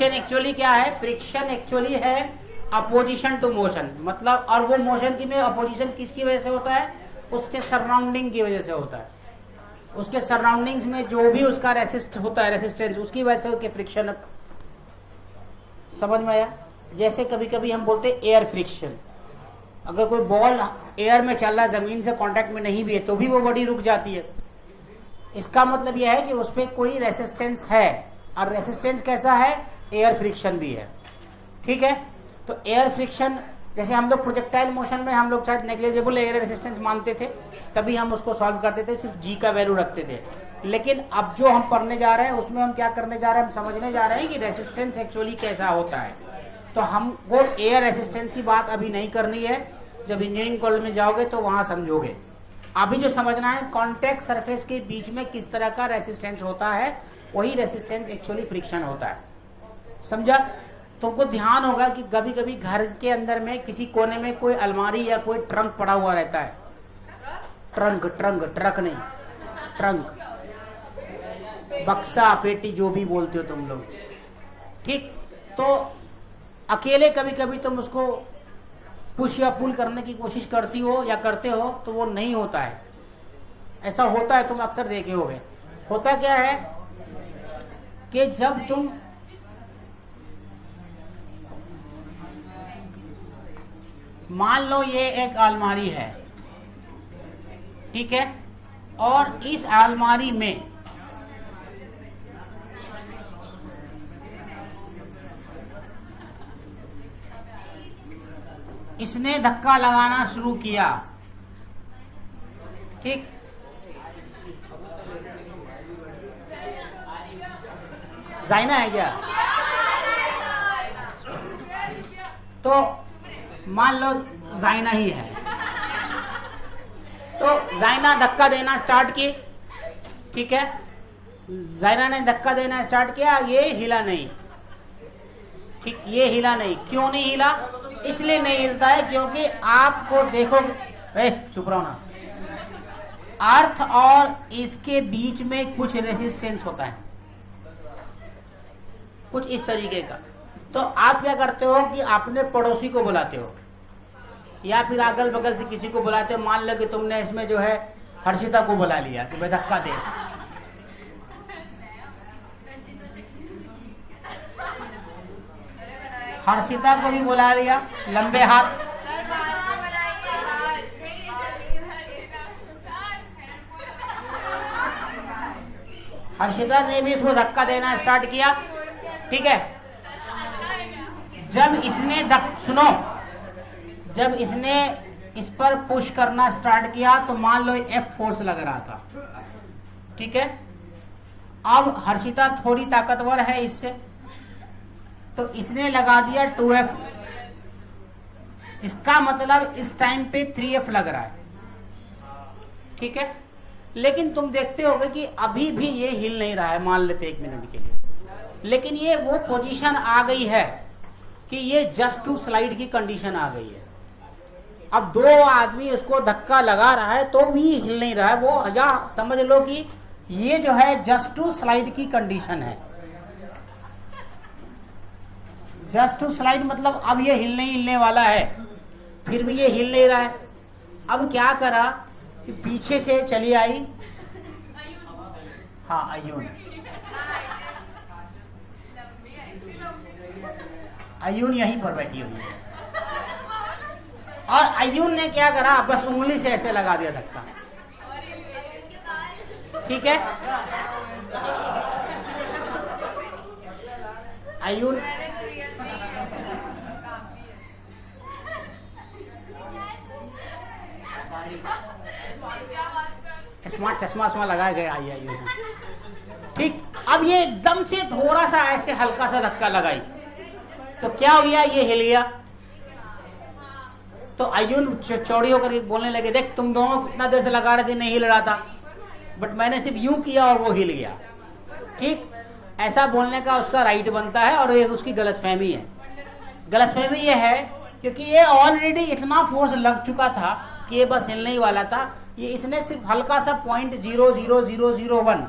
Friction actually क्या है? Friction actually है अपोजिशन टू मोशन, मतलब, और वो मोशन की में अपोजिशन किसकी वजह से होता है? उसके सराउंडिंग की वजह से होता है। उसके सराउंडिंग्स में जो भी उसका रेसिस्ट होता है, रेसिस्टेंस, उसकी वजह से उसके फ्रिक्शन। समझ में आया? जैसे कभी कभी हम बोलते हैं एयर फ्रिक्शन, अगर कोई बॉल एयर में चल रहा है, जमीन से कांटेक्ट में नहीं भी है, तो भी वो बॉडी रुक जाती है। इसका मतलब यह है कि उस पर कोई रेसिस्टेंस है, और रेसिस्टेंस कैसा है? एयर फ्रिक्शन भी है। ठीक है, तो एयर फ्रिक्शन, जैसे हम लोग प्रोजेक्टाइल मोशन में हम लोग शायद नेग्लिजिबल एयर रेसिस्टेंस मानते थे, तभी हम उसको सॉल्व करते थे, सिर्फ जी का वैल्यू रखते थे। लेकिन अब जो हम पढ़ने जा रहे हैं उसमें हम क्या करने जा रहे हैं? हम समझने जा रहे हैं कि रेसिस्टेंस एक्चुअली कैसा होता है। तो हमको एयर रेसिस्टेंस की बात अभी नहीं करनी है, जब इंजीनियरिंग कॉलेज में जाओगे तो वहां समझोगे। अभी जो समझना है, कॉन्टैक्ट सरफेस के बीच में किस तरह का रेसिस्टेंस होता है, वही रेसिस्टेंस एक्चुअली फ्रिक्शन होता है। समझा? तुमको ध्यान होगा कि कभी कभी घर के अंदर में किसी कोने में कोई अलमारी या कोई ट्रंक पड़ा हुआ रहता है। ट्रक नहीं, ट्रंक, बक्सा, पेटी, जो भी बोलते हो तुम लोग। ठीक, तो अकेले कभी कभी तुम उसको पुश या पुल करने की कोशिश करती हो या करते हो तो वो नहीं होता है। ऐसा होता है, तुम अक्सर देखे होगे। होता क्या है कि जब तुम मान लो ये एक अलमारी है, ठीक है, और इस अलमारी में इसने धक्का लगाना शुरू किया। ठीक, जाइना है क्या? तो मान लो जाइना ही है, तो जाइना धक्का देना स्टार्ट की। ठीक है, जाइना ने धक्का देना स्टार्ट किया, ये हिला नहीं। ठीक, ये हिला नहीं। क्यों नहीं हिला? इसलिए नहीं हिलता है क्योंकि आपको देखोगे, चुप रहो ना, अर्थ और इसके बीच में कुछ रेसिस्टेंस होता है, कुछ इस तरीके का। तो आप क्या करते हो कि अपने पड़ोसी को बुलाते हो या फिर अगल बगल से किसी को बुलाते हो। मान लो कि तुमने इसमें जो है हर्षिता को बुला लिया कि भाई धक्का दे, हर्षिता को भी बुला लिया, लंबे हाथ। हर्षिता ने भी इसको धक्का देना स्टार्ट किया। ठीक है, जब इसने सुनो, जब इसने इस पर पुश करना स्टार्ट किया तो मान लो एफ फोर्स लग रहा था। ठीक है, अब हर्षिता थोड़ी ताकतवर है इससे, तो इसने लगा दिया 2F। इसका मतलब इस टाइम पे 3F लग रहा है। ठीक है, लेकिन तुम देखते होगे कि अभी भी ये हिल नहीं रहा है, मान लेते 1 मिनट के लिए। लेकिन ये वो पोजीशन आ गई है कि ये जस्ट टू स्लाइड की कंडीशन आ गई है। अब 2 आदमी उसको धक्का लगा रहा है तो भी हिल नहीं रहा है वो, या समझ लो कि ये जो है जस्ट टू स्लाइड की कंडीशन है। जस्ट टू स्लाइड मतलब अब ये हिलने वाला है, फिर भी ये हिल नहीं रहा है। अब क्या करा कि पीछे से चली आई, हाँ अयून, अयून यहीं पर बैठी हुई है, और अयून ने क्या करा, बस उंगली से ऐसे लगा दिया धक्का। ठीक है, अयून स्मार्ट चश्मा लगाया गया आई। ठीक, अब ये एकदम से थोड़ा सा ऐसे हल्का सा धक्का लगाई तो क्या हो गया, ये हिल गया। तो अयून चौड़ी होकर बोलने लगे, देख तुम दोनों कितना देर से लगा रहे थे, नहीं हिल रहा था, बट मैंने सिर्फ यूं किया और वो हिल गया। ठीक, ऐसा बोलने का उसका राइट बनता है, और ये उसकी गलतफहमी है। गलतफहमी ये है क्योंकि ये ऑलरेडी इतना फोर्स लग चुका था कि ये बस हिलने ही वाला था। ये इसने सिर्फ हल्का सा 0.00001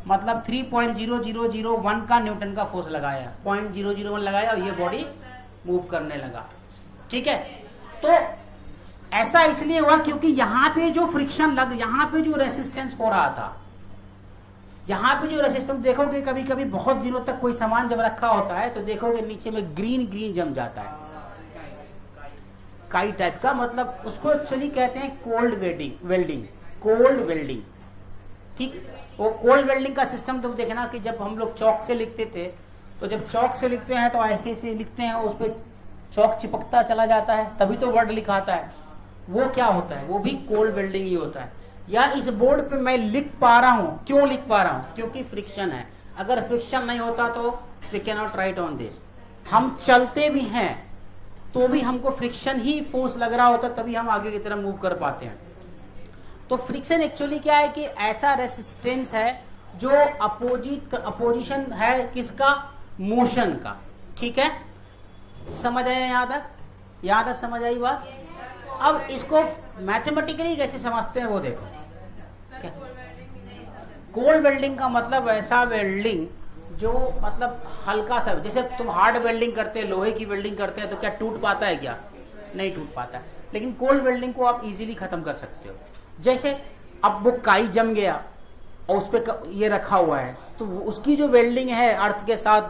मतलब 3.0001 का न्यूटन का फोर्स लगाया, 0.001 लगाया और ये बॉडी मूव करने लगा। ठीक है, तो ऐसा इसलिए हुआ क्योंकि यहाँ पे जो फ्रिक्शन यहाँ पे जो रेसिस्टेंस हो रहा था, यहाँ पे जो रेसिस्टेंस देखोगे, कभी कभी बहुत दिनों तक कोई सामान जब रखा होता है तो देखोगे नीचे में ग्रीन ग्रीन जम जाता है, काई टाइप का, मतलब उसको एक्चुअली कहते हैं कोल्ड वेल्डिंग, कोल्ड वेल्डिंग। ठीक, वो कोल्ड वेल्डिंग का सिस्टम तुम देखना कि जब हम लोग चौक से लिखते थे, तो जब चौक से लिखते हैं तो ऐसे ऐसे लिखते हैं, उस पर चौक चिपकता चला जाता है, तभी तो वर्ड लिखाता है। वो क्या होता है, वो भी कोल्ड वेल्डिंग ही होता है। या इस बोर्ड पे मैं लिख पा रहा हूं, क्यों लिख पा रहा हूं, क्योंकि फ्रिक्शन है। अगर फ्रिक्शन नहीं होता तो we can not write on this. हम चलते भी हैं तो भी हमको फ्रिक्शन ही फोर्स लग रहा होता, तभी हम आगे की तरफ मूव कर पाते हैं। तो फ्रिक्शन एक्चुअली क्या है कि ऐसा रेसिस्टेंस है जो अपोजिशन है किसका, मोशन का। ठीक है, समझ आया यहां तक समझ आई बात। अब इसको मैथमेटिकली कैसे समझते हैं वो देखो। कोल्ड वेल्डिंग का मतलब ऐसा वेल्डिंग जो मतलब हल्का सा, जैसे तुम हार्ड वेल्डिंग करते हैं, लोहे की वेल्डिंग करते हैं तो क्या टूट पाता है, क्या नहीं टूट पाता है। लेकिन कोल्ड वेल्डिंग को आप इजीली खत्म कर सकते हो। जैसे अब वो काई जम गया और उस पर ये रखा हुआ है, तो उसकी जो वेल्डिंग है अर्थ के साथ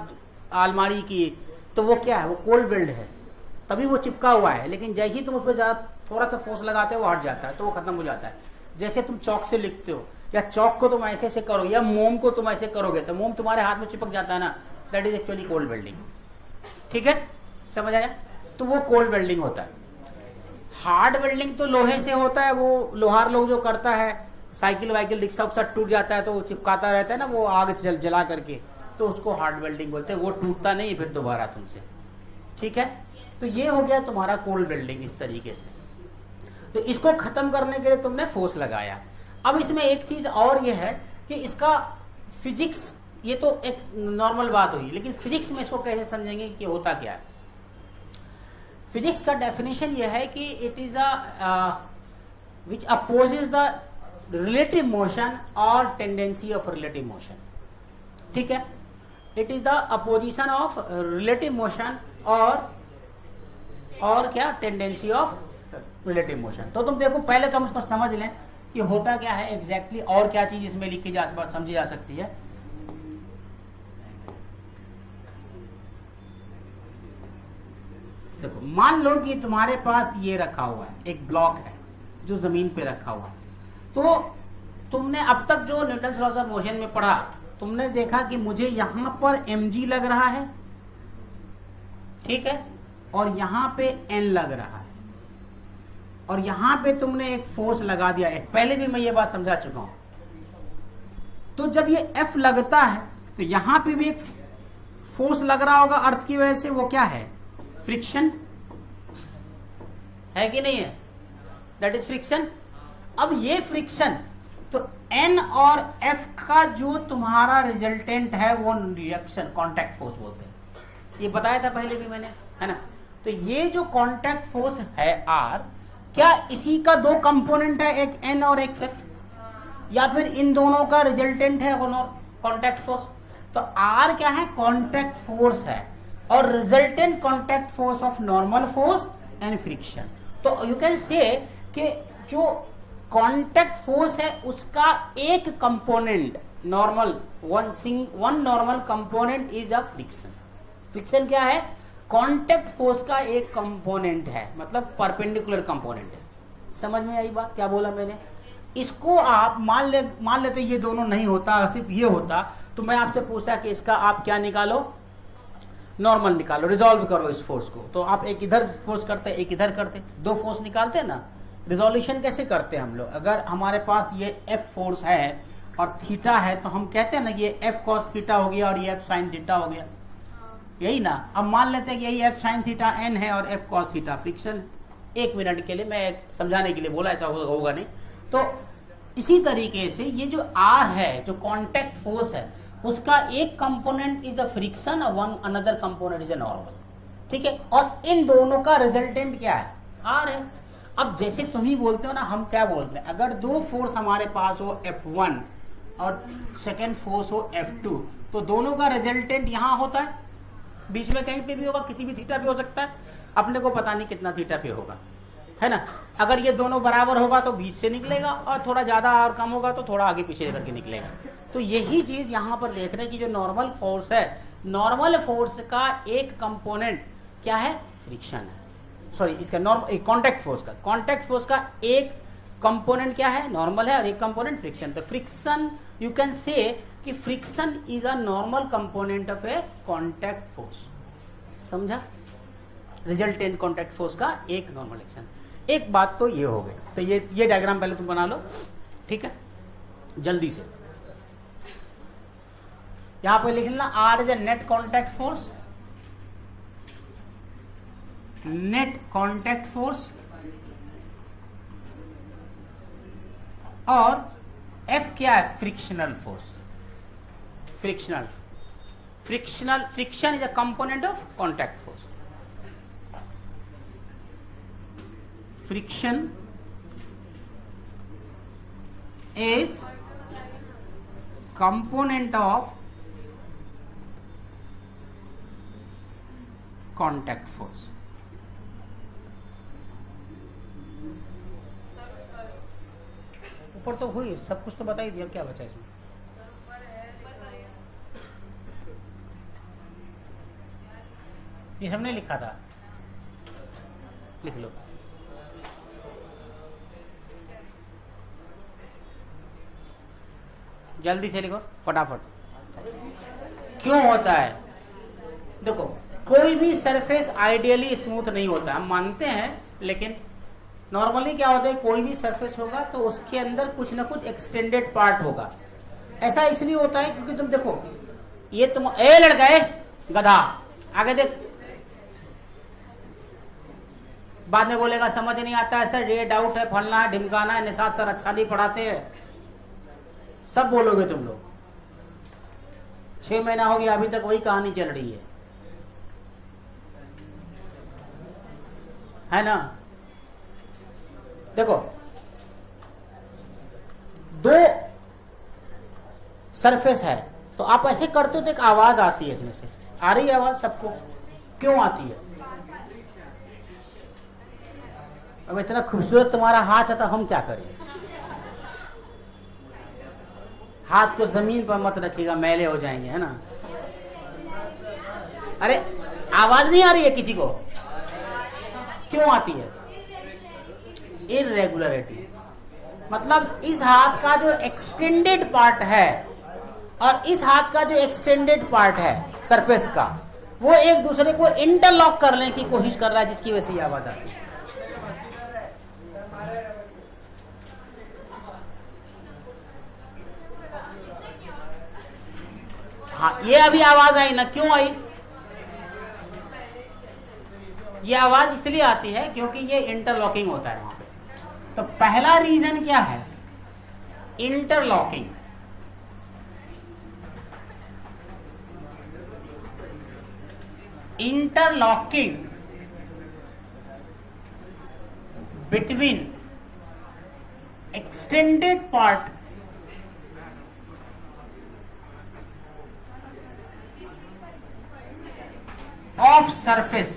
अलमारी की, तो वो क्या है, वो कोल्ड वेल्ड है, तभी वो चिपका हुआ है। लेकिन जैसे ही तुम उस पर थोड़ा सा फोर्स लगाते हो वो हट जाता है, तो वो खत्म हो जाता है। जैसे तुम चौक से लिखते हो, या चौक को तुम ऐसे ऐसे करोगे, या मोम को तुम ऐसे करोगे तो मोम तुम्हारे हाथ में चिपक जाता है ना, that is actually cold welding. ठीक है, समझ आया। तो वो कोल्ड वेल्डिंग होता है। हार्ड वेल्डिंग तो लोहे से होता है, वो लोहार लोग जो करता है, साइकिल वाइकिल रिक्शा उक्सा टूट जाता है तो चिपकाता रहता है ना वो आग से जला करके, तो उसको हार्ड वेल्डिंग बोलते हैं। वो टूटता नहीं फिर दोबारा तुमसे। ठीक है, तो ये हो गया तुम्हारा कोल्ड वेल्डिंग इस तरीके से। तो इसको खत्म करने के लिए तुमने फोर्स लगाया। अब इसमें एक चीज और ये है कि इसका फिजिक्स, ये तो एक नॉर्मल बात हुई, लेकिन फिजिक्स में इसको कैसे समझेंगे कि होता क्या है। फिजिक्स का डेफिनेशन ये है कि it is which opposes the relative motion और टेंडेंसी ऑफ रिलेटिव मोशन। ठीक है, it is the opposition of relative motion और क्या, टेंडेंसी ऑफ रिलेटिव मोशन। तो तुम देखो, पहले तो हम इसको समझ लें कि होता क्या है एग्जैक्टली, और क्या चीज इसमें लिखी समझी जा सकती है। देखो, मान लो कि तुम्हारे पास ये रखा हुआ है, एक ब्लॉक है जो जमीन पे रखा हुआ है। तो तुमने अब तक जो न्यूटन्स लॉज ऑफ मोशन में पढ़ा, तुमने देखा कि मुझे यहां पर mg लग रहा है, ठीक है, और यहां पे n लग रहा है, और यहां पे तुमने एक फोर्स लगा दिया है। पहले भी मैं ये बात समझा चुका हूं। तो जब ये F लगता है तो यहां पे भी एक फोर्स लग रहा होगा अर्थ की वजह से, वो क्या है, फ्रिक्शन है कि नहीं है, दैट इज फ्रिक्शन। अब ये फ्रिक्शन, तो N और F का जो तुम्हारा रिजल्टेंट है वो रिएक्शन कॉन्टैक्ट फोर्स बोलते हैं। ये बताया था पहले भी मैंने, है ना। तो ये जो कॉन्टैक्ट फोर्स है R, क्या इसी का दो कंपोनेंट है, एक N और एक F, या फिर इन दोनों का रिजल्टेंट है कॉन्टैक्ट फोर्स। तो R क्या है, कॉन्टैक्ट फोर्स है, और resultant contact force of normal force and friction. तो यू कैन से कि जो कॉन्टैक्ट फोर्स है उसका एक component normal, one normal component is a friction. Friction क्या है, कॉन्टैक्ट फोर्स का एक कंपोनेंट है, मतलब परपेंडिकुलर कंपोनेंट है। समझ में आई बात, क्या बोला मैंने। इसको आप मान लेते ये दोनों नहीं होता, सिर्फ ये होता, तो मैं आपसे पूछता कि इसका आप क्या निकालो, नॉर्मल निकालो, रिजॉल्व करो इस फोर्स को। तो आप एक इधर फोर्स करते, एक इधर करते, दो फोर्स निकालते हैं ना। रिजोल्यूशन कैसे करते हैं हम लोग, अगर हमारे पास ये F फोर्स है और थीटा है, तो हम कहते हैं ना कि ये F cos थीटा हो गया और ये F sin थीटा हो गया, यही ना। अब मान लेते हैं कि यही F sin थीटा n है और F cos थीटा फ्रिक्शन। एक मिनट के लिए मैं समझाने के लिए बोला, ऐसा होगा नहीं। तो इसी तरीके से ये जो R है, जो कॉन्टैक्ट फोर्स है, उसका एक कंपोनेंट इज अ फ्रिक्शन और one another component is a normal. ठीक है, और इन दोनों का रिजल्टेंट क्या है, R है। अब जैसे तुम ही बोलते हो ना, हम क्या बोलते हैं, अगर दो फोर्स हमारे पास हो F1 और सेकेंड फोर्स हो F2, तो दोनों का रिजल्टेंट यहां होता है, बीच में कहीं पे भी होगा, किसी भी थीटा पे हो सकता है, अपने को पता नहीं कितना थीटा पे होगा, है ना। अगर ये दोनों बराबर होगा तो बीच से निकलेगा, और थोड़ा ज्यादा और कम होगा तो थोड़ा आगे पीछे करके निकलेगा। तो यही चीज यहां पर देख रहे हैं कि जो नॉर्मल फोर्स है, नॉर्मल फोर्स का एक कंपोनेंट क्या है, फ्रिक्शन है। सॉरी, इसका नॉर्मल कॉन्टैक्ट फोर्स का एक कंपोनेंट क्या है, नॉर्मल है, और एक कंपोनेंट फ्रिक्शन। तो फ्रिक्शन, यू कैन से कि friction is a normal component of A contact force. समझा, रिजल्टेंट कॉन्टैक्ट फोर्स का एक नॉर्मल एक्शन। एक बात तो ये हो गई, तो ये डायग्राम पहले तुम बना लो, ठीक है, जल्दी से। यहां पे लिख लेना R is a net contact force, net contact force, और एफ क्या है, frictional force. Friction is a component of contact force. Friction is component of contact force. ऊपर तो हुई, सब कुछ तो बता ही दिया, क्या बचा इसमें। ये हमने लिखा था, लिख लो। जल्दी से लिखो फटाफट। क्यों होता है, देखो कोई भी सरफेस आइडियली स्मूथ नहीं होता, हम मानते हैं, लेकिन नॉर्मली क्या होता है, कोई भी सरफेस होगा तो उसके अंदर कुछ ना कुछ एक्सटेंडेड पार्ट होगा। ऐसा इसलिए होता है क्योंकि तुम देखो, ये तुम ए लड़का है गधा, आगे देख, बाद में बोलेगा समझ नहीं आता है सर, ये डाउट है, फलना है, ढिमकाना है, निषाद सर अच्छा नहीं पढ़ाते हैं, सब बोलोगे तुम लोग। 6 महीना हो गया, अभी तक वही कहानी चल रही है ना। देखो, दो सरफेस है, तो आप ऐसे करते हो तो एक आवाज आती है, इसमें से आ रही है आवाज सबको, क्यों आती है। अब इतना खूबसूरत तुम्हारा हाथ है तो हम क्या करें, हाथ को जमीन पर मत रखिएगा, मैले हो जाएंगे, है ना। अरे आवाज नहीं आ रही है किसी को, क्यों आती है, इर्रेगुलरिटी। मतलब इस हाथ का जो एक्सटेंडेड पार्ट है और इस हाथ का जो एक्सटेंडेड पार्ट है सरफेस का, वो एक दूसरे को इंटरलॉक करने की कोशिश कर रहा है, जिसकी वजह से ये आवाज आती है। हाँ, ये अभी आवाज आई ना, क्यों आई, ये आवाज इसलिए आती है क्योंकि ये इंटरलॉकिंग होता है वहां पे। तो पहला रीजन क्या है, interlocking. Interlocking between extended part of surface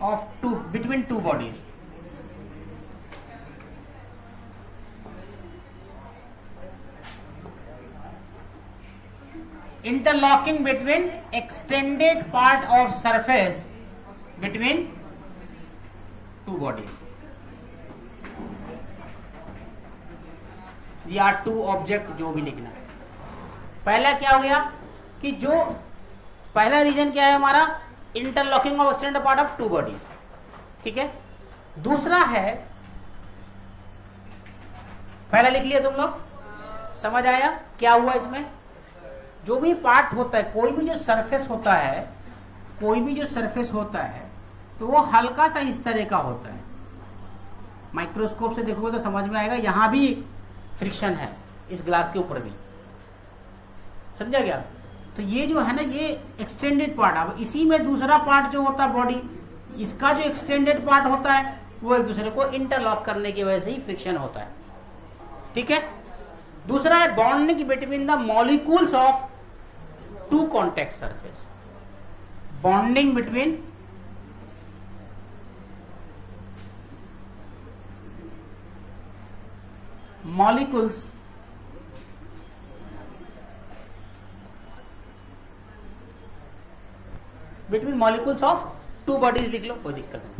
of between two bodies. Interlocking between extended part of surface between two bodies. या टू ऑब्जेक्ट, जो भी लिखना। पहला क्या हो गया कि जो पहला रीजन क्या है हमारा, interlocking of extended part of two bodies, ठीक है। दूसरा है, पहला लिख लिया तुम लोग, समझ आया क्या हुआ इसमें। जो भी पार्ट होता है, कोई भी जो सरफेस होता है, कोई भी जो सरफेस होता है, तो वो हल्का सा इस तरह का होता है। माइक्रोस्कोप से देखोगे तो समझ में आएगा, यहां भी फ्रिक्शन है, इस ग्लास के ऊपर भी, समझा गया। तो ये जो है ना, ये एक्सटेंडेड पार्ट। अब इसी में दूसरा पार्ट जो होता है बॉडी, इसका जो एक्सटेंडेड पार्ट होता है वो एक दूसरे को इंटरलॉक करने की वजह से ही फ्रिक्शन होता है। ठीक है। दूसरा है bonding between the molecules of two contact surface. Bonding between molecules of two bodies लिख लो, कोई दिक्कत नहीं।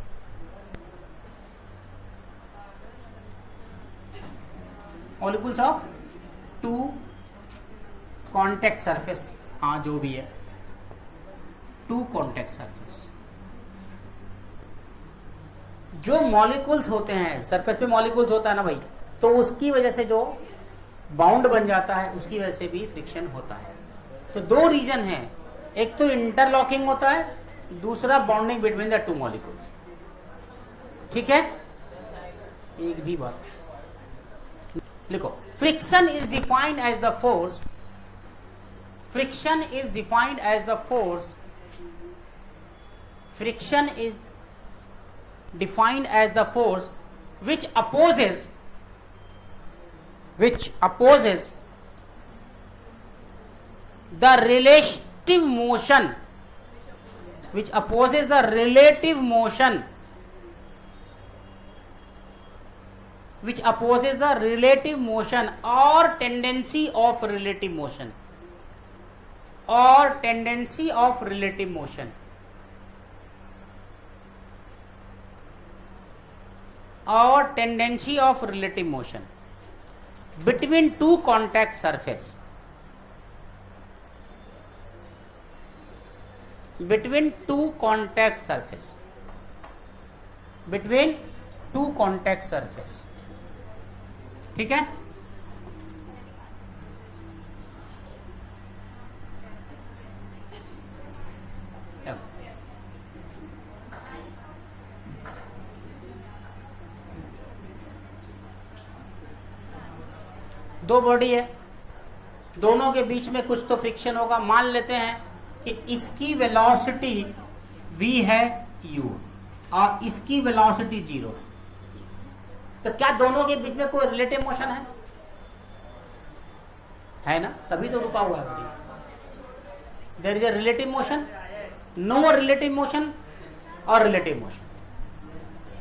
Molecules of two contact surface, हाँ जो भी है, टू कॉन्टैक्ट सरफेस। जो मॉलिक्यूल्स होते हैं सरफेस पे, मॉलिक्यूल्स होता है ना भाई, तो उसकी वजह से जो बाउंड बन जाता है उसकी वजह से भी फ्रिक्शन होता है। तो दो रीजन है, एक तो इंटरलॉकिंग होता है, दूसरा bonding between the two molecules. ठीक है। एक भी बात लिखो, friction is defined as the force, friction is defined as the force, friction is defined as the force which opposes the relative motion, which opposes the relative motion, which opposes the relative motion or tendency of relative motion, or tendency of relative motion, or tendency of relative motion between two contact surface, between two contact surface, between two contact surface। ठीक है। दो body है, दोनों के बीच में कुछ तो friction होगा। मान लेते हैं कि इसकी वेलोसिटी v है u और इसकी वेलोसिटी 0, तो क्या दोनों के बीच में कोई रिलेटिव मोशन है ना? तभी तो रुका हुआ है। There is a relative motion, no relative motion और रिलेटिव मोशन।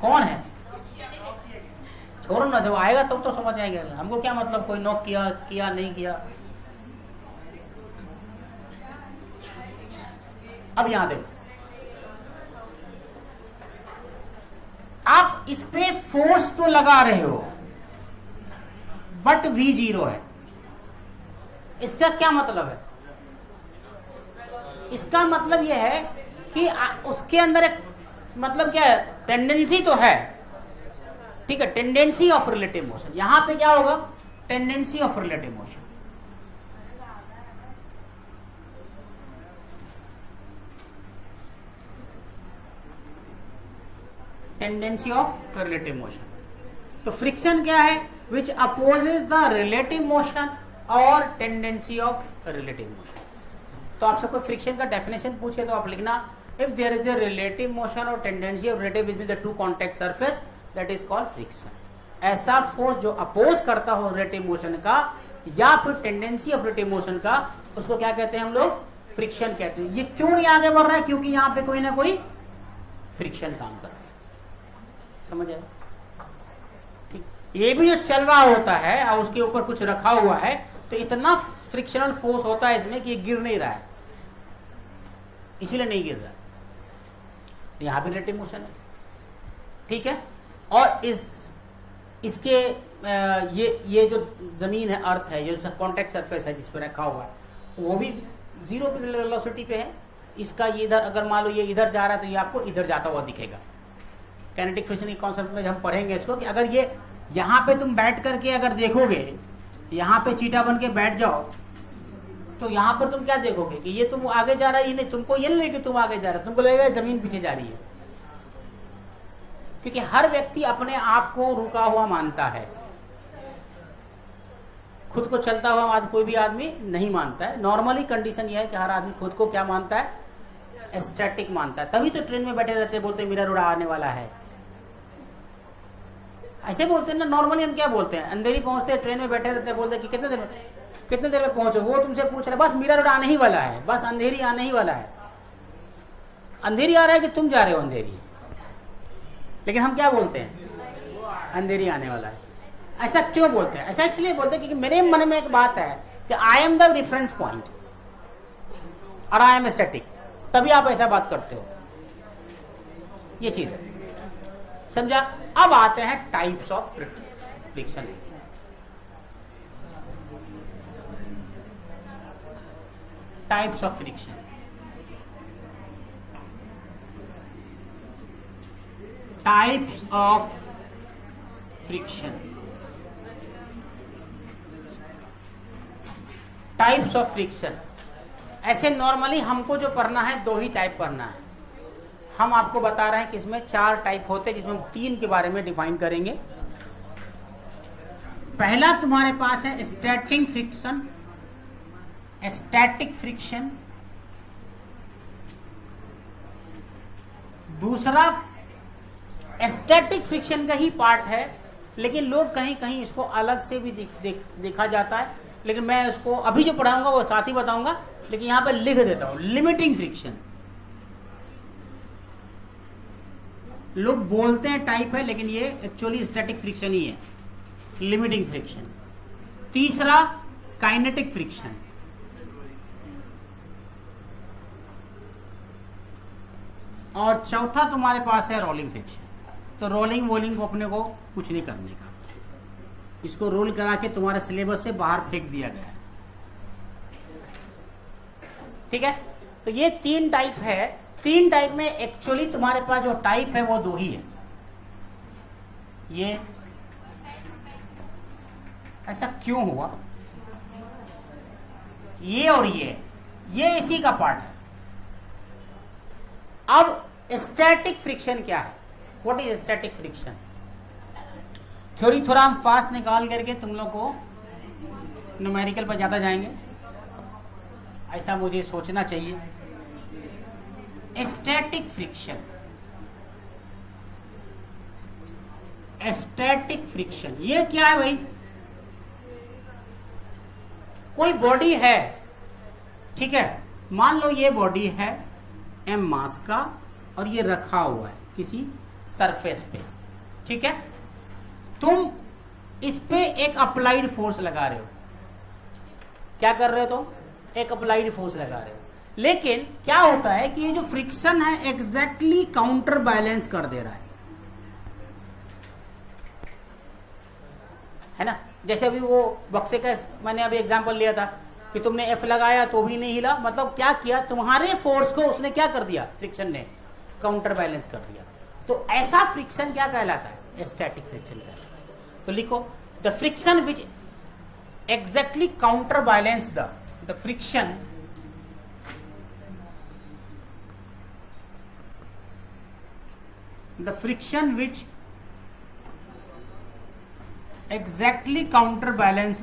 कौन है? छोड़ो ना, जब आएगा तब तो समझ आएगा। हमको क्या मतलब कोई नॉक किया नहीं किया। अब यहां देखो, आप इस पे फोर्स तो लगा रहे हो बट v 0 है। इसका क्या मतलब है? इसका मतलब यह है कि उसके अंदर एक मतलब क्या है, टेंडेंसी तो है। ठीक है, टेंडेंसी ऑफ रिलेटिव मोशन। यहां पे क्या होगा? Tendency of relative motion. Tendency of relative motion. तो फ्रिक्शन क्या है? विच अपोजेस द रिलेटिव मोशन और टेंडेंसी ऑफ रिलेटिव मोशन। तो आपसे कोई फ्रिक्शन का डेफिनेशन पूछे तो आप लिखना, if there is a relative motion और tendency of relative between the two contact surface, that is called friction. ऐसा फोर्स जो अपोज करता हो रिलेटिव मोशन का या फिर टेंडेंसी ऑफ रिलेटिव मोशन का, उसको क्या कहते हैं हम लोग? फ्रिक्शन कहते हैं। ये क्यों नहीं आगे बढ़ रहा है? क्योंकि यहां पे कोई ना कोई फ्रिक्शन काम कर रहा है। समझ आए? ठीक। ये भी जो चल रहा होता है और उसके ऊपर कुछ रखा हुआ है, तो इतना फ्रिक्शनल फोर्स होता है इसमें कि ये गिर नहीं रहा है, इसीलिए नहीं गिर रहा है। यहां भी रिलेटिव मोशन है। ठीक है। और इसके ये जो जमीन है, अर्थ है, ये जो कॉन्टैक्ट सरफेस है जिस पर रखा हुआ है, वो भी 0 वेलोसिटी पे है। इसका ये इधर, अगर मान लो ये इधर जा रहा है तो ये आपको इधर जाता हुआ दिखेगा। काइनेटिक फ्रिक्शन के कॉन्सेप्ट में हम पढ़ेंगे इसको, कि अगर ये यहाँ पे तुम बैठ करके अगर देखोगे, यहाँ पे चीटा बन के बैठ जाओ, तो यहाँ पर तुम क्या देखोगे कि ये तुम आगे जा रहा है। ये नहीं, तुमको ये नहीं कि तुम आगे जा रहा है, तुमको लगेगा जमीन पीछे जा रही है। क्योंकि हर व्यक्ति अपने आप को रुका हुआ मानता है, खुद को चलता हुआ कोई भी आदमी नहीं मानता है। नॉर्मली कंडीशन यह है कि हर आदमी खुद को क्या मानता है? स्टैटिक मानता है। तभी तो ट्रेन में बैठे रहते, बोलते मेरा रोड आने वाला है। ऐसे बोलते हैं ना, नॉर्मली हम क्या बोलते हैं, अंधेरी पहुंचते हैं, ट्रेन में बैठे रहते हैं, बोलते हैं कि कितने देर में पहुंचो, वो तुमसे पूछ रहे बस मीरा रोड आने ही वाला है, बस अंधेरी आने ही वाला है। अंधेरी आ रहा है कि तुम जा रहे हो अंधेरी, लेकिन हम क्या बोलते हैं, अंधेरी आने वाला है। ऐसा क्यों बोलते हैं? ऐसा इसलिए बोलते हैं क्योंकि मेरे मन में एक बात है कि I am the reference point और आई एम स्टैटिक, तभी आप ऐसा बात करते हो, ये चीज है, समझा। अब आते हैं types of friction. Types of friction, types of friction, types of friction. ऐसे नॉर्मली हमको जो पढ़ना है दो ही टाइप पढ़ना है। हम आपको बता रहे हैं कि इसमें 4 टाइप होते हैं, जिसमें हम 3 के बारे में डिफाइन करेंगे। पहला तुम्हारे पास है स्टैटिक फ्रिक्शन, स्टैटिक फ्रिक्शन। दूसरा स्टैटिक फ्रिक्शन का ही पार्ट है, लेकिन लोग कहीं कहीं इसको अलग से भी देखा जाता है, लेकिन मैं उसको अभी जो पढ़ाऊंगा वो साथ ही बताऊंगा, लेकिन यहां पर लिख देता हूं लिमिटिंग फ्रिक्शन। लोग बोलते हैं टाइप है, लेकिन ये एक्चुअली स्टैटिक फ्रिक्शन ही है, लिमिटिंग फ्रिक्शन। तीसरा काइनेटिक फ्रिक्शन, और चौथा तुम्हारे पास है रोलिंग फ्रिक्शन। तो रोलिंग वोलिंग को अपने को कुछ नहीं करने का, इसको रोल करा के तुम्हारे सिलेबस से बाहर फेंक दिया गया है, ठीक है। तो ये 3 टाइप है। 3 टाइप में एक्चुअली तुम्हारे पास जो टाइप है वो 2 ही है। ये ऐसा क्यों हुआ, ये और ये इसी का पार्ट है। अब स्टैटिक फ्रिक्शन क्या है, what is static friction? Theory थोड़ा हम फास्ट निकाल करके तुम लोग को न्यूमेरिकल पर ज्यादा जाएंगे, ऐसा मुझे सोचना चाहिए। स्टैटिक फ्रिक्शन, स्टैटिक फ्रिक्शन ये क्या है भाई? कोई बॉडी है, ठीक है, मान लो ये बॉडी है m मास का, और ये रखा हुआ है किसी सरफेस पे, ठीक है। तुम इस पे एक अप्लाइड फोर्स लगा रहे हो, क्या कर रहे हो तुम? एक अप्लाइड फोर्स लगा रहे हो, लेकिन क्या होता है कि ये जो फ्रिक्शन है एग्जैक्टली काउंटर बैलेंस कर दे रहा है ना। जैसे अभी वो बक्से का मैंने अभी एग्जांपल लिया था कि तुमने F लगाया तो भी नहीं हिला, मतलब क्या किया, तुम्हारे फोर्स को उसने क्या कर दिया, फ्रिक्शन ने काउंटर बैलेंस कर दिया। तो ऐसा फ्रिक्शन क्या कहलाता है? स्टैटिक फ्रिक्शन कहलाता है। तो लिखो the friction which exactly counter balance the friction which exactly counterbalance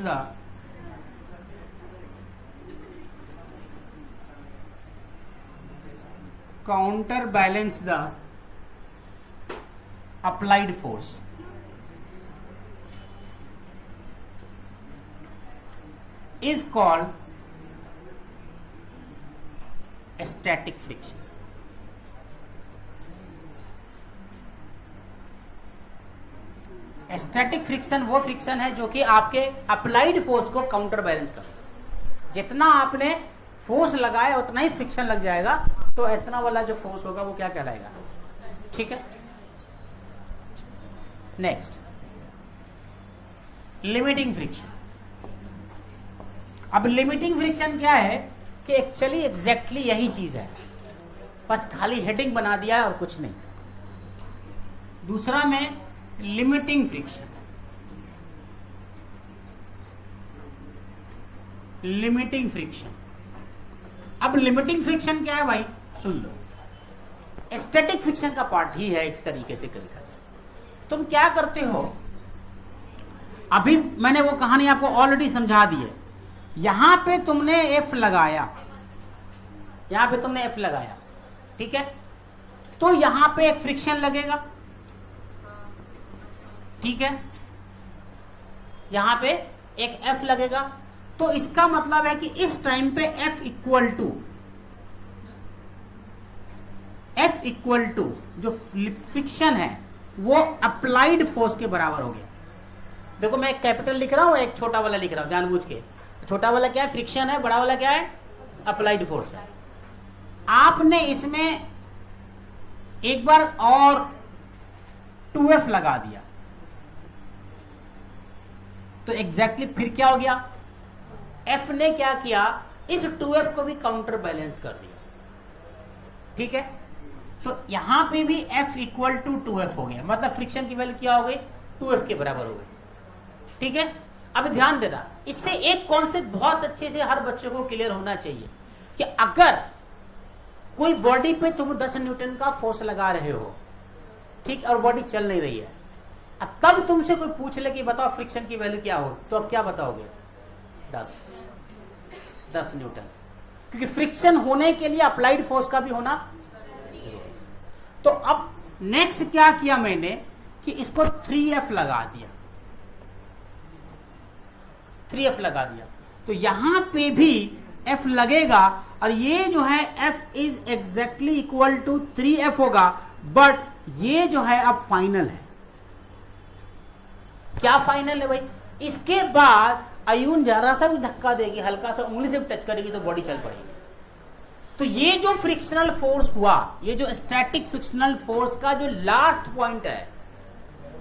the applied force is called static friction. Static friction वो फ्रिक्शन है जो कि आपके अप्लाइड फोर्स को काउंटर बैलेंस कर, जितना आपने फोर्स लगाया उतना ही फ्रिक्शन लग जाएगा, तो इतना वाला जो फोर्स होगा वो क्या कहलाएगा, ठीक है। Next limiting friction. अब लिमिटिंग फ्रिक्शन क्या है कि एक्चुअली एग्जैक्टली यही चीज है, बस खाली हेडिंग बना दिया है और कुछ नहीं। दूसरा में लिमिटिंग फ्रिक्शन, लिमिटिंग फ्रिक्शन। अब लिमिटिंग फ्रिक्शन क्या है भाई, सुन लो, स्टैटिक फ्रिक्शन का पार्ट ही है एक तरीके से देखा जाए। तुम क्या करते हो, अभी मैंने वो कहानी आपको ऑलरेडी समझा दी है। यहां पे तुमने F लगाया, यहां पे तुमने F लगाया, ठीक है, तो यहां पे एक फ्रिक्शन लगेगा, ठीक है, यहां पे एक F लगेगा, तो इसका मतलब है कि इस टाइम पे F इक्वल टू जो फ्रिक्शन है वो अप्लाइड फोर्स के बराबर हो गया। देखो मैं एक कैपिटल लिख रहा हूं, एक छोटा वाला लिख रहा हूं जानबूझ के। छोटा वाला क्या है, फ्रिक्शन है, बड़ा वाला क्या है, अप्लाइड फोर्स है। आपने इसमें एक बार और 2F लगा दिया तो एग्जैक्टली फिर क्या हो गया, F ने क्या किया, इस 2F को भी काउंटर बैलेंस कर दिया। ठीक है, तो यहां पे भी F इक्वल टू 2F हो गया, मतलब फ्रिक्शन की वैल्यू क्या हो गई, 2F के बराबर हो गई। ठीक है, अब ध्यान देना, इससे एक कॉन्सेप्ट बहुत अच्छे से हर बच्चे को क्लियर होना चाहिए कि अगर कोई बॉडी पे तुम 10 न्यूटन का फोर्स लगा रहे हो, ठीक, और बॉडी चल नहीं रही है, अब तब तुमसे कोई पूछ ले कि बताओ फ्रिक्शन की वैल्यू क्या हो, तो अब क्या बताओगे, 10 न्यूटन, क्योंकि फ्रिक्शन होने के लिए अप्लाइड फोर्स का भी होना। तो अब नेक्स्ट क्या किया मैंने कि इसको 3F लगा दिया, 3F लगा दिया, तो यहां पे भी F लगेगा, और ये जो है F is exactly equal to 3F होगा, बट ये जो है अब फाइनल है। क्या फाइनल है भाई, इसके बाद अयून जरा सा भी धक्का देगी, हल्का सा उंगली से भी टच करेगी तो बॉडी चल पड़ेगी। तो ये जो फ्रिक्शनल फोर्स हुआ, ये जो स्टैटिक फ्रिक्शनल फोर्स का जो लास्ट पॉइंट है,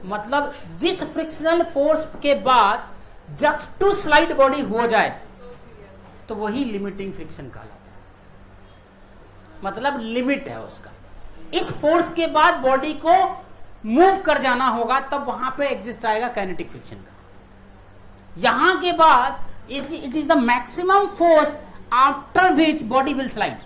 मतलब जिस फ्रिक्शनल फोर्स के बाद जस्ट टू स्लाइड बॉडी हो जाए तो वही लिमिटिंग फ्रिक्शन कहलाता है, मतलब लिमिट है उसका। इस फोर्स के बाद बॉडी को मूव कर जाना होगा, तब वहां पे एग्जिस्ट आएगा काइनेटिक फ्रिक्शन का। यहां के बाद it is the maximum force after which body will slide,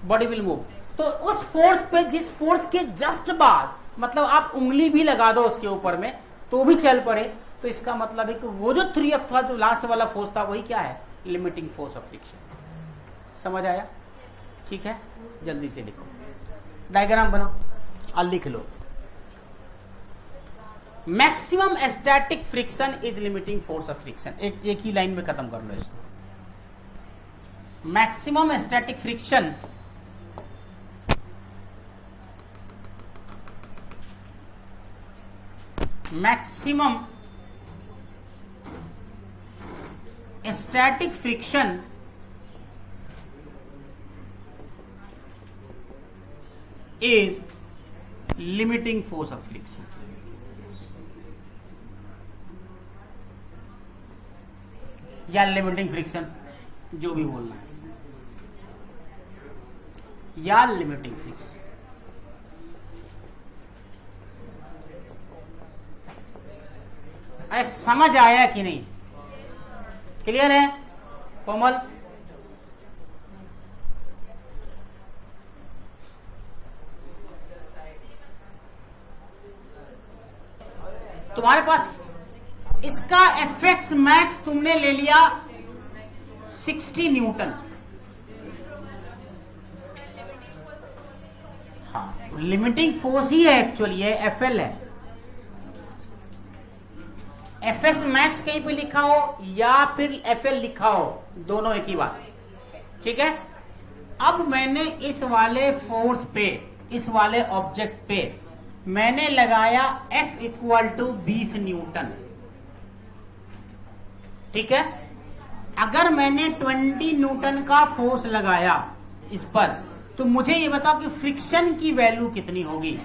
body will move. तो उस फोर्स पे, जिस फोर्स के जस्ट बाद, मतलब आप उंगली भी लगा दो उसके ऊपर में तो भी चल पड़े, तो इसका मतलब है कि वो जो 3F था, जो लास्ट वाला फोर्स था, वही क्या है, लिमिटिंग फोर्स ऑफ फ्रिक्शन। समझ आया? ठीक है, जल्दी से लिखो, डायग्राम बनाओ और लिख लो। Maximum static friction is limiting force of friction. एक ही लाइन में खत्म कर लो इसको। Maximum static friction static friction is limiting force of friction। या लिमिटिंग फ्रिक्शन, जो भी बोलना है, या लिमिटिंग फ्रिक्शन। अरे समझ आया कि नहीं, क्लियर है कोमल? तुम्हारे पास इसका एफएक्स मैक्स तुमने ले लिया 60 न्यूटन। हाँ, लिमिटिंग फोर्स ही है एक्चुअली, ये एफएल है। एफएस मैक्स कहीं पे लिखा हो या फिर एफएल लिखा हो, दोनों एक ही बात। ठीक है, अब मैंने इस वाले फोर्स पे, इस वाले ऑब्जेक्ट पे मैंने लगाया F इक्वल टू 20 न्यूटन। ठीक है, अगर मैंने 20 न्यूटन का फोर्स लगाया इस पर, तो मुझे ये बताओ कि फ्रिक्शन की वैल्यू कितनी होगी,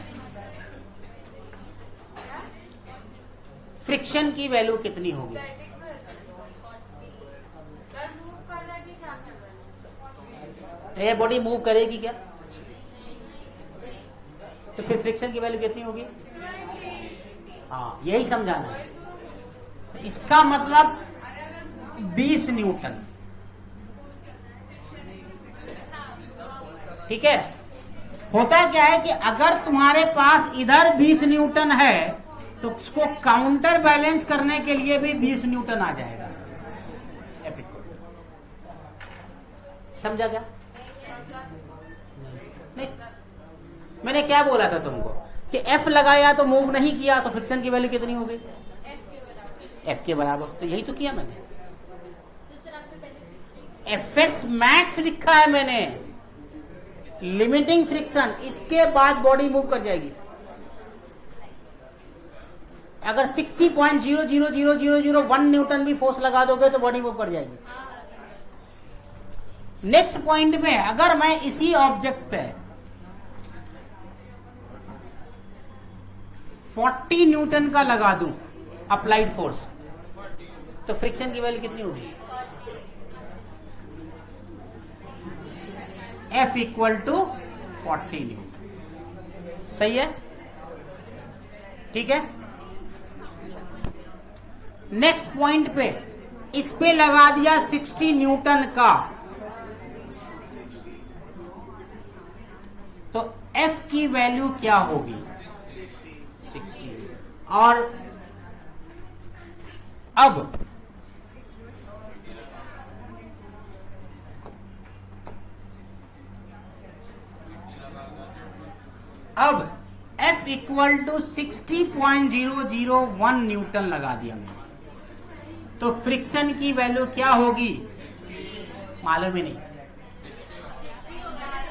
फ्रिक्शन की वैल्यू कितनी होगी? ये बॉडी मूव करेगी क्या, तो फिर फ्रिक्शन की वैल्यू कितनी होगी? हाँ, यही समझाना है। इसका मतलब 20 न्यूटन। ठीक है, होता क्या है कि अगर तुम्हारे पास इधर 20 न्यूटन है तो उसको काउंटर बैलेंस करने के लिए भी 20 न्यूटन आ जाएगा। समझा क्या? नहीं, मैंने क्या बोला था तुमको कि एफ लगाया तो मूव नहीं किया, तो फ्रिक्शन की वैल्यू कितनी होगी? एफ के बराबर। तो यही तो किया मैंने, एफ एस मैक्स लिखा है मैंने, लिमिटिंग फ्रिक्शन, इसके बाद बॉडी मूव कर जाएगी। अगर 60.0000001 न्यूटन भी फोर्स लगा दोगे तो बॉडी मूव कर जाएगी। नेक्स्ट पॉइंट में अगर मैं इसी ऑब्जेक्ट पे 40 न्यूटन का लगा दूं अप्लाइड फोर्स, तो फ्रिक्शन की वैल्यू कितनी होगी? F equal to 40 newton. सही है, ठीक है। नेक्स्ट पॉइंट पे इस पे लगा दिया 60 न्यूटन का, तो F की वैल्यू क्या होगी? 60। और अब F इक्वल टू 60.001 न्यूटन लगा दिया मैंने, तो फ्रिक्शन की वैल्यू क्या होगी? मालूम ही नहीं,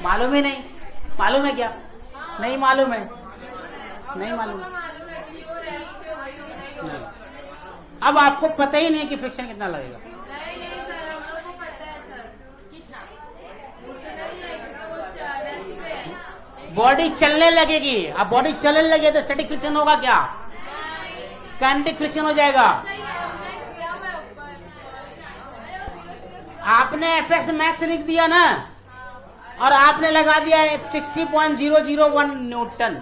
मालूम ही नहीं। मालूम है क्या? नहीं मालूम है, नहीं मालूम नहीं। अब आपको पता ही नहीं कि फ्रिक्शन कितना लगेगा। बॉडी चलने लगेगी, अब बॉडी चलने लगे तो स्टैटिक फ्रिक्शन होगा क्या? काइनेटिक फ्रिक्शन हो जाएगा। आपने एफ एस मैक्स लिख दिया ना, और आपने लगा दिया 60.001 न्यूटन।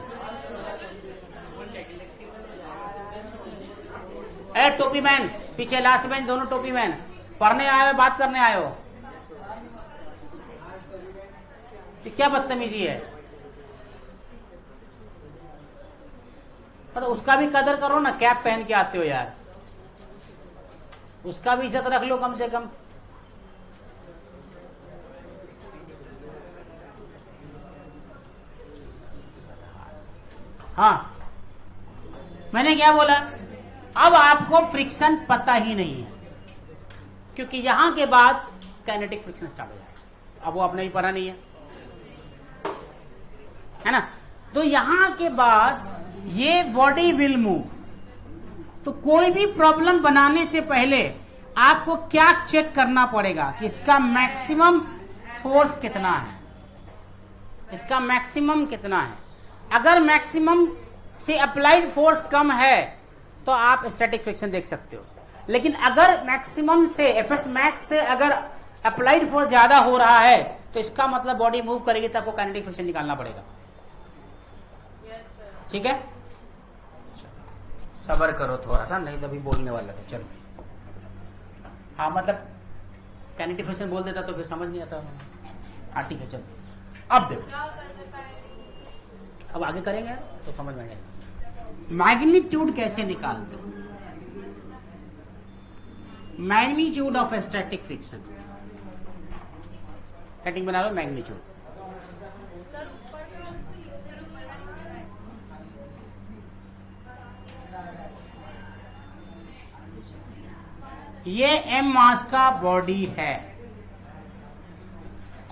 ए टोपी मैन, पीछे लास्ट बेंच दोनों टोपी मैन, पढ़ने आए हो बात करने आए हो? तो क्या बदतमीजी है? मतलब उसका भी कदर करो ना, कैप पहन के आते हो यार, उसका भी इज्जत रख लो कम से कम। हाँ, मैंने क्या बोला? अब आपको फ्रिक्शन पता ही नहीं है, क्योंकि यहां के बाद काइनेटिक फ्रिक्शन स्टार्ट हो जाएगा। अब वो आपने ही पढ़ा नहीं है ना? तो यहां के बाद ये बॉडी विल मूव। तो कोई भी प्रॉब्लम बनाने से पहले आपको क्या चेक करना पड़ेगा कि इसका मैक्सिमम फोर्स कितना है, इसका मैक्सिमम कितना है। अगर मैक्सिमम से अप्लाइड फोर्स कम है तो आप स्टैटिक फ्रिक्शन देख सकते हो, लेकिन अगर मैक्सिमम से एफएस मैक्स से अगर अप्लाइड फोर्स ज्यादा हो रहा है तो इसका मतलब बॉडी मूव करेगी, तब आपको काइनेटिक फ्रिक्शन निकालना पड़ेगा। ठीक है, सब्र करो थोड़ा सा, नहीं तभी बोलने वाला था। चलो हाँ, मतलब काइनेटिक फ्रिक्शन बोल देता तो फिर समझ नहीं आता। हाँ ठीक है, चलो अब देखो, अब आगे करेंगे तो समझ में आएगा। मैग्नीट्यूड कैसे निकालते हो? Magnitude of static friction, heading बना लो मैग्नीट्यूड। ये m मास का बॉडी है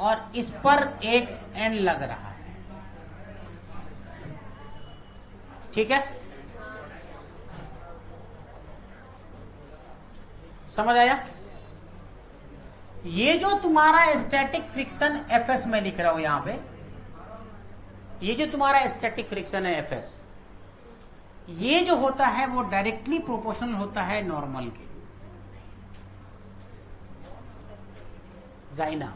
और इस पर एक n लग रहा है, ठीक है? समझ आया? ये जो तुम्हारा स्टैटिक फ्रिक्शन Fs में लिख रहा हूं यहां पे, ये जो तुम्हारा स्टैटिक फ्रिक्शन है Fs, ये जो होता है वो डायरेक्टली प्रोपोर्शनल होता है नॉर्मल के। जाइना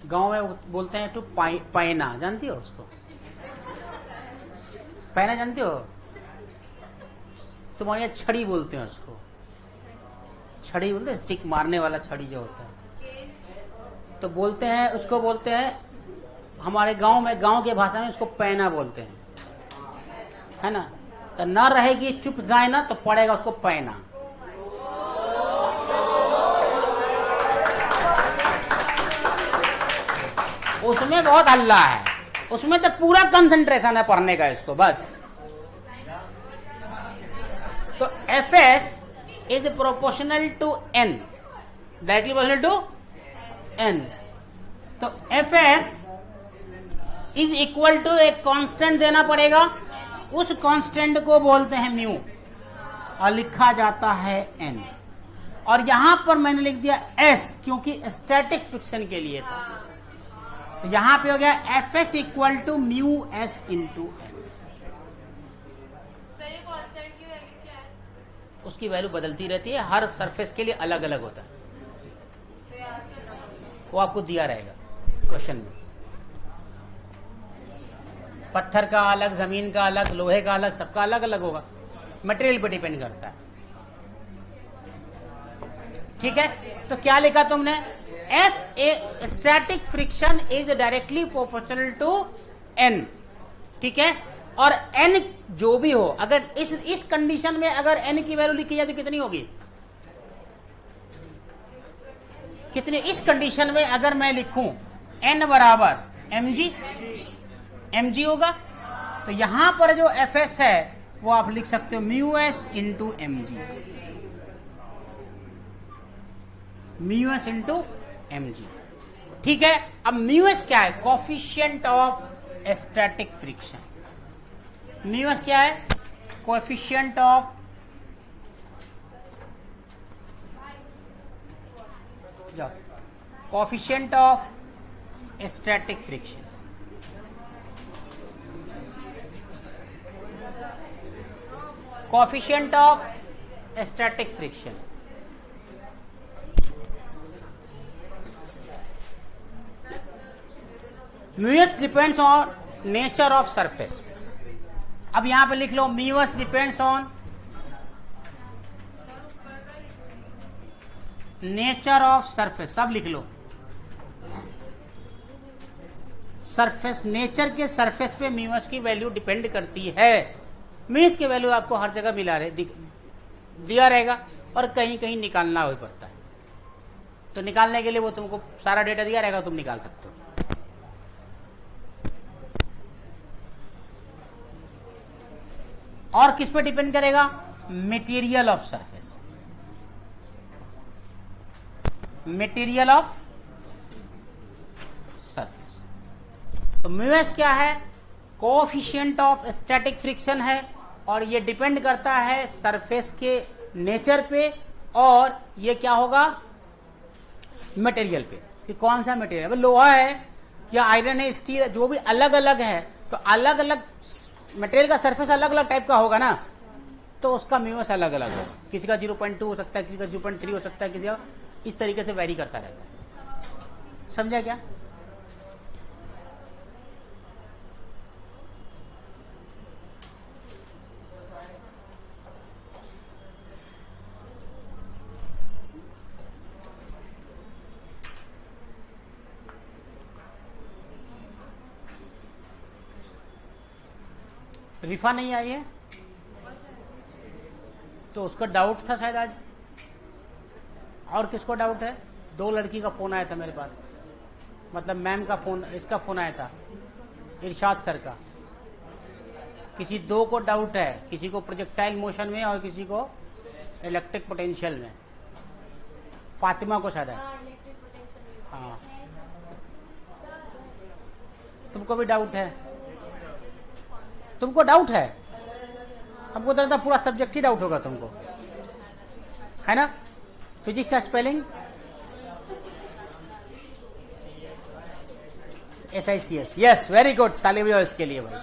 गांव में बोलते हैं टू पैना, जानती हो उसको? पैना जानती हो? तुम्हारे यहाँ छड़ी बोलते हैं उसको, छड़ी बोलते हैं, स्टिक मारने वाला छड़ी जो होता है, तो बोलते हैं उसको, बोलते हैं हमारे गांव में, गांव के भाषा में उसको पैना बोलते हैं, है ना? तो न रहेगी चुप जाए ना तो पड़ेगा उसको पैना। उसमें बहुत हल्ला है, उसमें तो पूरा कंसंट्रेशन है पढ़ने का इसको बस। तो F S is proportional to N, directly proportional to N. तो F S is equal to एक कांस्टेंट देना पड़ेगा, उस कांस्टेंट को बोलते हैं म्यू और लिखा जाता है एन। और यहां पर मैंने लिख दिया एस क्योंकि स्टैटिक फ्रिक्शन के लिए था। तो यहां पे हो गया F S equal to mu S into N. उसकी वैल्यू बदलती रहती है, हर सरफेस के लिए अलग अलग होता है, वो आपको दिया रहेगा क्वेश्चन में। पत्थर का अलग, जमीन का अलग, लोहे का अलग, सबका अलग अलग होगा, मटेरियल पे डिपेंड करता है। ठीक है, तो क्या लिखा तुमने? F A static friction is directly proportional to N. ठीक है, और एन जो भी हो, अगर इस कंडीशन में अगर एन की वैल्यू लिखी जाए तो कितनी होगी? कितनी? इस कंडीशन में अगर मैं लिखूं एन बराबर mg होगा, तो यहां पर जो एफ एस है वो आप लिख सकते हो mu S into MG, mu S into MG. ठीक है, अब म्यू एस क्या है? Coefficient of static friction. Mu S क्या है? Coefficient of coefficient of static friction. Coefficient of static friction mu S depends on nature of surface. अब यहां पे लिख लो mu S depends on nature of surface, सब लिख लो। सरफेस, नेचर के सरफेस पे म्यू एस की वैल्यू डिपेंड करती है। म्यू एस की वैल्यू आपको हर जगह दिया रहेगा और कहीं कहीं निकालना भी पड़ता है, तो निकालने के लिए वो तुमको सारा डेटा दिया रहेगा, तुम निकाल सकते हो। और किस पे डिपेंड करेगा? Material of surface, material of surface. तो म्यू एस क्या है? कोएफिशिएंट ऑफ स्टैटिक फ्रिक्शन है, और ये डिपेंड करता है सरफेस के नेचर पे, और ये क्या होगा? मटेरियल पे, कि कौन सा मटेरियल, लोहा है या आयरन है, स्टील, जो भी अलग अलग है, तो अलग अलग मटेरियल का सरफेस अलग अलग टाइप का होगा ना, तो उसका म्यू एस अलग अलग होगा। किसी का 0.2 हो सकता है, किसी का 0.3 हो सकता है, किसी का इस तरीके से वैरी करता रहता है। समझा क्या? रिफा नहीं आई है तो उसका डाउट था शायद आज। और किसको डाउट है? 2 लड़की का फोन आया था मेरे पास, मतलब मैम का फोन, इसका फोन आया था इरशाद सर का। किसी 2 को डाउट है, किसी को प्रोजेक्टाइल मोशन में और किसी को इलेक्ट्रिक पोटेंशियल में। फातिमा को शायद है। हाँ, तुमको भी डाउट है? तुमको डाउट है? हमको तो लगता पूरा सब्जेक्ट ही डाउट होगा तुमको, है ना? फिजिक्स का spelling SICS। Yes, very good, ताली बजाओ इसके लिए भाई।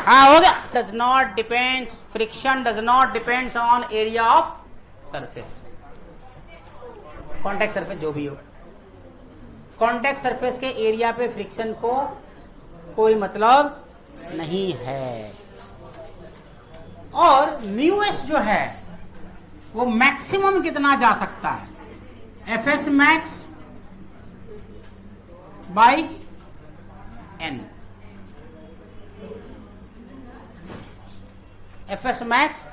हाँ, हो गया। Does not depend, friction does not depends on area of surface, contact surface जो भी हो। कॉन्टैक्ट सरफेस के एरिया पे फ्रिक्शन को कोई मतलब नहीं है। और म्यू एस जो है वो मैक्सिमम कितना जा सकता है? F S max by N, F S max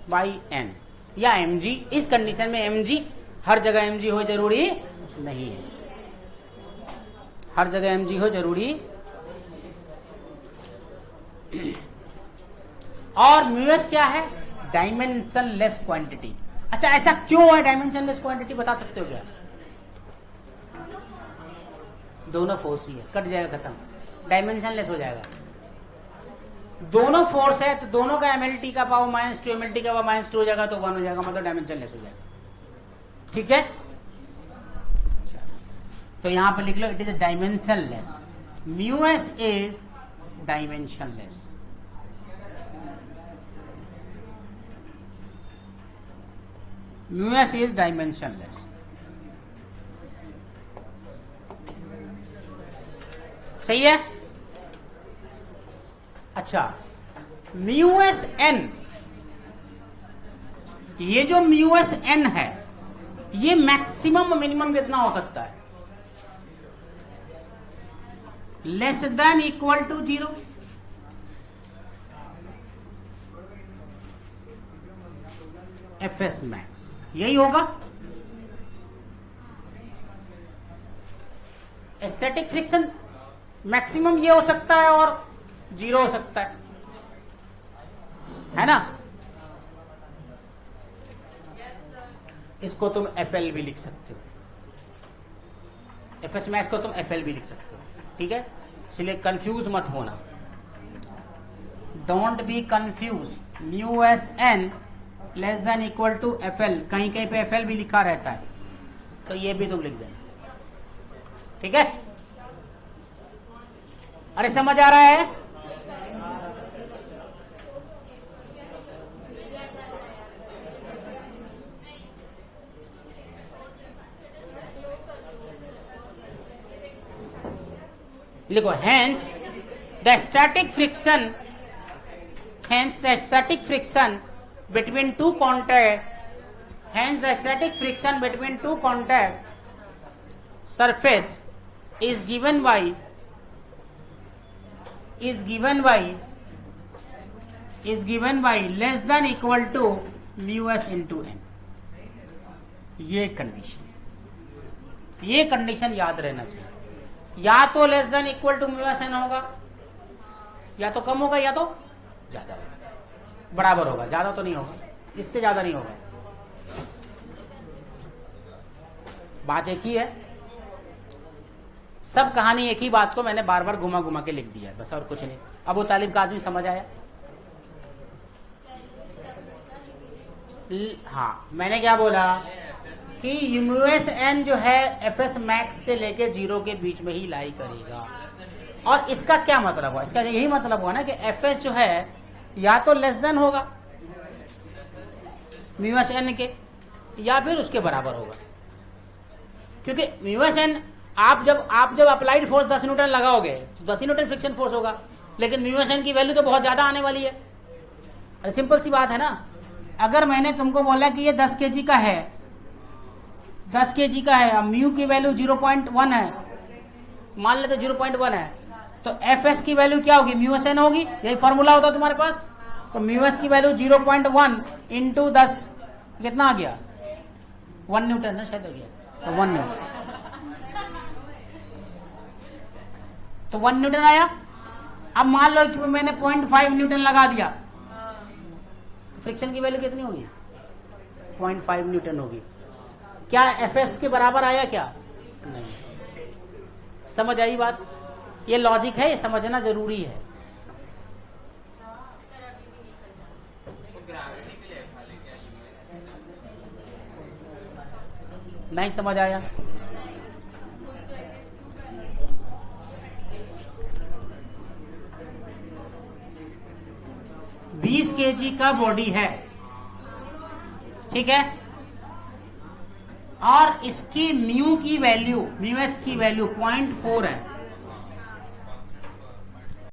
by N या एम जी। इस कंडीशन में एम जी, हर जगह एम जी हो जरूरी नहीं है। हर जगह mg हो जरूरी। और म्यूएस क्या है? Dimensionless quantity. अच्छा, ऐसा क्यों है डायमेंशनलेस क्वांटिटी, बता सकते हो क्या? दोनों फोर्स ही है, कट जाएगा, खत्म, डायमेंशनलेस हो जाएगा। दोनों फोर्स है तो दोनों का MLT का पावर -2 MLT का पावर -2 हो जाएगा तो 1 हो जाएगा, मतलब डायमेंशनलेस हो जाएगा। ठीक है, तो यहां पर लिख लो it is dimensionless. Mu S is dimensionless. Mu S is dimensionless. सही है। अच्छा, म्यूएस एन, ये जो म्यूएस एन है ये मैक्सिमम मिनिमम कितना हो सकता है? Less than equal to 0। FS max यही होगा। स्टैटिक फ्रिक्शन मैक्सिमम ये हो सकता है और 0 हो सकता है ना? इसको तुम FL भी लिख सकते हो, एफएस मैक्स को तुम FL भी लिख सकते हो। ठीक है, इसलिए कंफ्यूज मत होना, don't be confuse. Mu S N less than equal to FL, कहीं कहीं पे FL भी लिखा रहता है तो ये भी तुम लिख देना। ठीक है, अरे समझ आ रहा है? लिखो, hence the static friction between two contact surface is given by less than equal to μs into n। ये कंडीशन याद रहना चाहिए। या तो less than equal to mu S N होगा, या तो कम होगा या तो ज्यादा होगा, बराबर होगा, ज्यादा तो नहीं होगा, इससे ज्यादा नहीं होगा। बात एक ही है, सब कहानी एक ही बात को मैंने बार बार घुमा घुमा के लिख दिया है, बस और कुछ नहीं। अबू तालिब काज़मी समझ आया? हाँ, मैंने क्या बोला कि म्यूएस एन जो है एफएस मैक्स से लेके 0 के बीच में ही लाई करेगा। और इसका क्या मतलब हुआ? इसका यही मतलब हुआ ना कि एफएस जो है या तो लेस देन होगा म्यूएस एन के, या फिर उसके बराबर होगा। क्योंकि म्यूएस एन आप जब अप्लाइड फोर्स 10 न्यूटन लगाओगे तो 10 न्यूटन फ्रिक्शन फोर्स होगा, लेकिन म्यूएस एन की वैल्यू तो बहुत ज्यादा आने वाली है। अरे सिंपल सी बात है ना, अगर मैंने तुमको बोला कि ये 10 kg का है, 10 kg का है, अब म्यू की वैल्यू 0.1 है, मान लेते 0.1 है, तो एफ एस की वैल्यू क्या होगी? म्यू एस एन होगी। यही फॉर्मूला होता तुम्हारे पास। तो म्यू एस की वैल्यू 0.1 इंटू 10 कितना आ गया? 1 न्यूटन ना शायद आ गया, तो 1 न्यूटन, तो 1 न्यूटन आया। अब मान लो कि मैंने 0.5 न्यूटन लगा दिया, तो फ्रिक्शन की वैल्यू कितनी होगी? 0.5 न्यूटन होगी। क्या एफएस के बराबर आया क्या? नहीं। समझ आई बात? ये लॉजिक है, ये समझना जरूरी है। नहीं समझ आया? बीस kg का बॉडी है, ठीक है, और इसकी म्यू की वैल्यू, म्यू एस की वैल्यू 0.4 है।